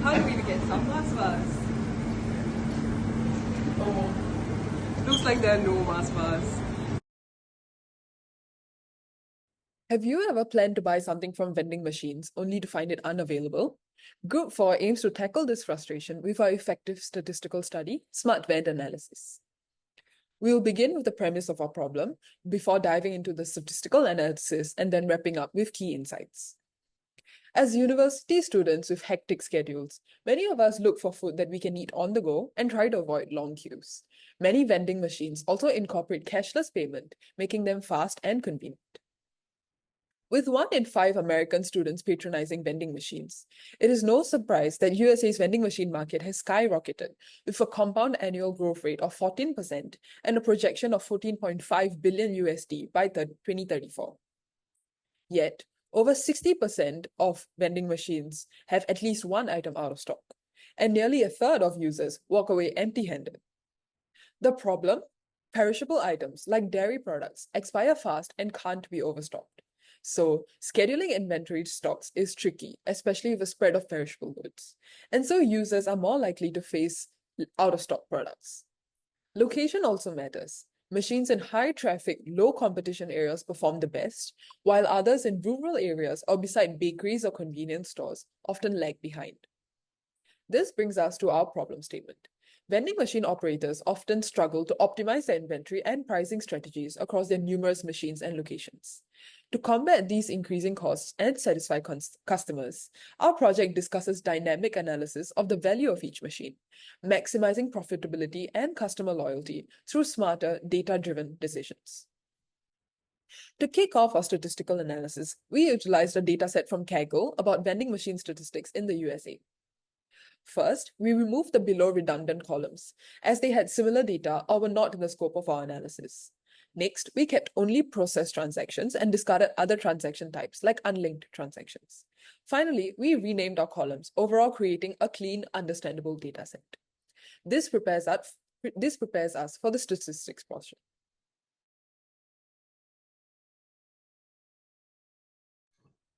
How do we get some mask bars? Oh, looks like there are no mask bars. Have you ever planned to buy something from vending machines only to find it unavailable? Group 4 aims to tackle this frustration with our effective statistical study, Smart Vend Analysis. We will begin with the premise of our problem before diving into the statistical analysis and then wrapping up with key insights. As university students with hectic schedules, many of us look for food that we can eat on the go and try to avoid long queues. Many vending machines also incorporate cashless payment, making them fast and convenient. With 1 in 5 American students patronizing vending machines, it is no surprise that USA's vending machine market has skyrocketed with a compound annual growth rate of 14% and a projection of 14.5 billion USD by 2034. Yet, over 60% of vending machines have at least one item out of stock, and nearly a third of users walk away empty-handed. The problem? Perishable items like dairy products expire fast and can't be overstocked. So, scheduling inventory stocks is tricky, especially with the spread of perishable goods. And so, users are more likely to face out of stock products. Location also matters. Machines in high traffic, low competition areas perform the best, while others in rural areas or beside bakeries or convenience stores often lag behind. This brings us to our problem statement. Vending machine operators often struggle to optimize their inventory and pricing strategies across their numerous machines and locations. To combat these increasing costs and satisfy customers, our project discusses dynamic analysis of the value of each machine, maximizing profitability and customer loyalty through smarter, data-driven decisions. To kick off our statistical analysis, we utilized a dataset from Kaggle about vending machine statistics in the USA. First, we removed the below redundant columns, as they had similar data or were not in the scope of our analysis. Next, we kept only processed transactions and discarded other transaction types like unlinked transactions. Finally, we renamed our columns, overall creating a clean, understandable dataset. This prepares us for the statistics portion.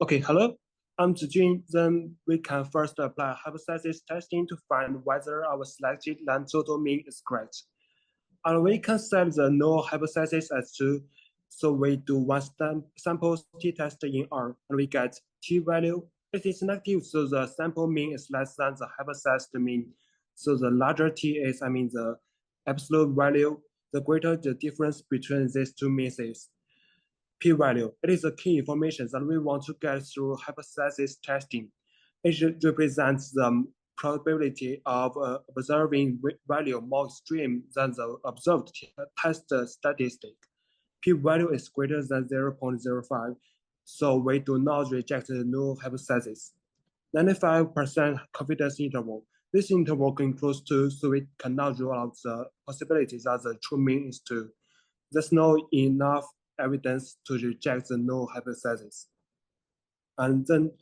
Okay, hello. I'm Zijun. Then we can first apply hypothesis testing to find whether our selected land total mean is correct. And we can set the null hypothesis as true. So we do one sample t-test in R, and we get t-value. It is negative, so the sample mean is less than the hypothesized mean. So the larger t is, the absolute value, the greater the difference between these two means is. P-value. It is the key information that we want to get through hypothesis testing. It represents the probability of observing value more extreme than the observed test statistic. P-value is greater than 0.05, so we do not reject the null hypothesis. 95% confidence interval. This interval includes 2, so we cannot rule out the possibility that the true mean is 2. There's no enough evidence to reject the null hypothesis. And then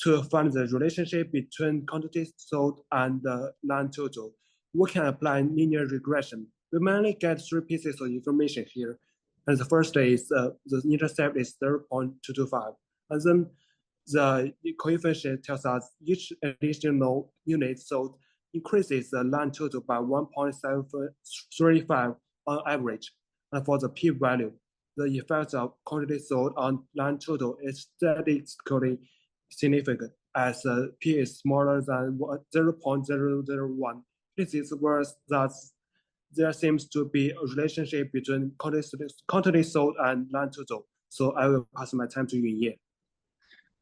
to find the relationship between quantity sold and the land total, we can apply linear regression. We mainly get 3 pieces of information here. And the first is the intercept is 0.225. And then the coefficient tells us each additional unit sold increases the land total by 1.735 on average. And for the p-value, the effect of quantity sold on land total is statistically significant as p is smaller than 0.001. This is where that there seems to be a relationship between quantity sold and land total. So I will pass my time to Yunye.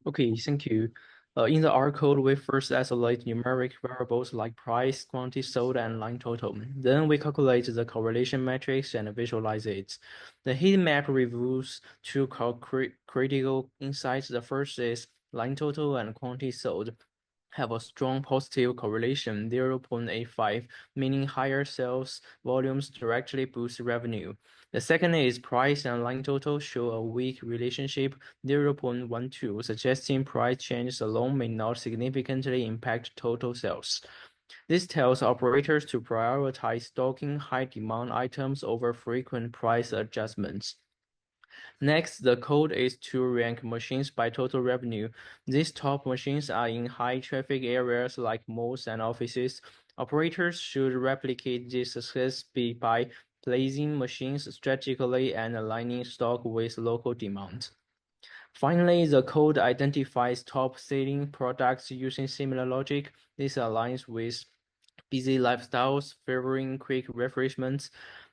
Okay, thank you. In the R code, we first isolate numeric variables like price, quantity sold, and line total. Then we calculate the correlation matrix and visualize it. The heat map reveals two critical insights. The first is line total and quantity sold have a strong positive correlation, 0.85, meaning higher sales volumes directly boost revenue. The second is price and line total show a weak relationship, 0.12, suggesting price changes alone may not significantly impact total sales. This tells operators to prioritize stocking high-demand items over frequent price adjustments. Next, the code is to rank machines by total revenue. These top machines are in high traffic areas like malls and offices. Operators should replicate this success by placing machines strategically and aligning stock with local demand. Finally, the code identifies top-selling products using similar logic. This aligns with busy lifestyles favoring quick refreshments.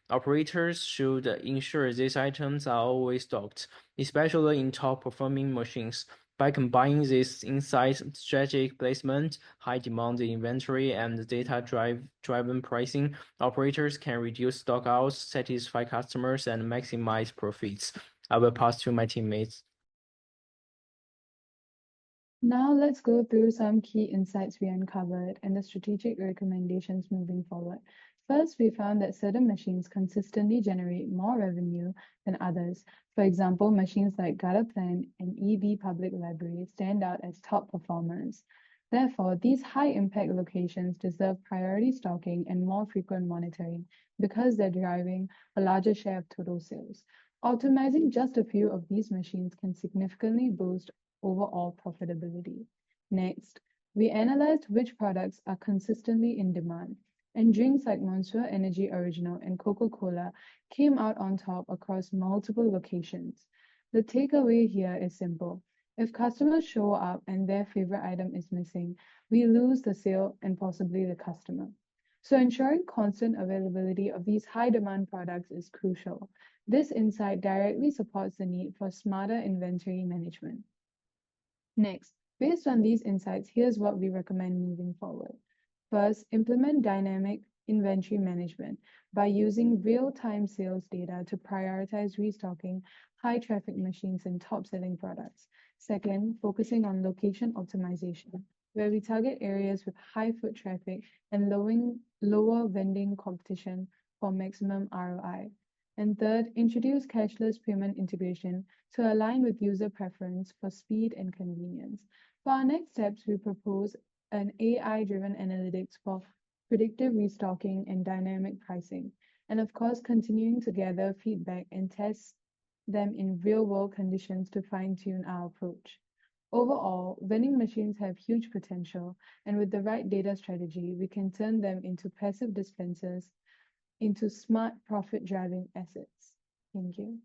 Operators should ensure these items are always stocked, especially in top-performing machines. By combining these insights, strategic placement, high-demand inventory, and data-driven pricing, operators can reduce stockouts, satisfy customers, and maximize profits. I will pass to my teammates. Now let's go through some key insights we uncovered and the strategic recommendations moving forward. First, we found that certain machines consistently generate more revenue than others. For example, machines like Plan and EB Public Library stand out as top performers. Therefore, these high-impact locations deserve priority stocking and more frequent monitoring because they're driving a larger share of total sales. Optimizing just a few of these machines can significantly boost overall profitability. Next, we analyzed which products are consistently in demand, and drinks like Monster Energy Original and Coca-Cola came out on top across multiple locations. The takeaway here is simple. If customers show up and their favorite item is missing, we lose the sale and possibly the customer. So ensuring constant availability of these high-demand products is crucial. This insight directly supports the need for smarter inventory management. Next, based on these insights, here's what we recommend moving forward. First, implement dynamic inventory management by using real-time sales data to prioritize restocking high-traffic machines and top-selling products. Second, focusing on location optimization, where we target areas with high foot traffic and lower vending competition for maximum ROI. And third, introduce cashless payment integration to align with user preference for speed and convenience. For our next steps, we propose an AI-driven analytics for predictive restocking and dynamic pricing, and of course, continuing to gather feedback and test them in real-world conditions to fine-tune our approach. Overall, vending machines have huge potential, and with the right data strategy, we can turn them into passive dispensers into smart profit-driving assets. Thank you.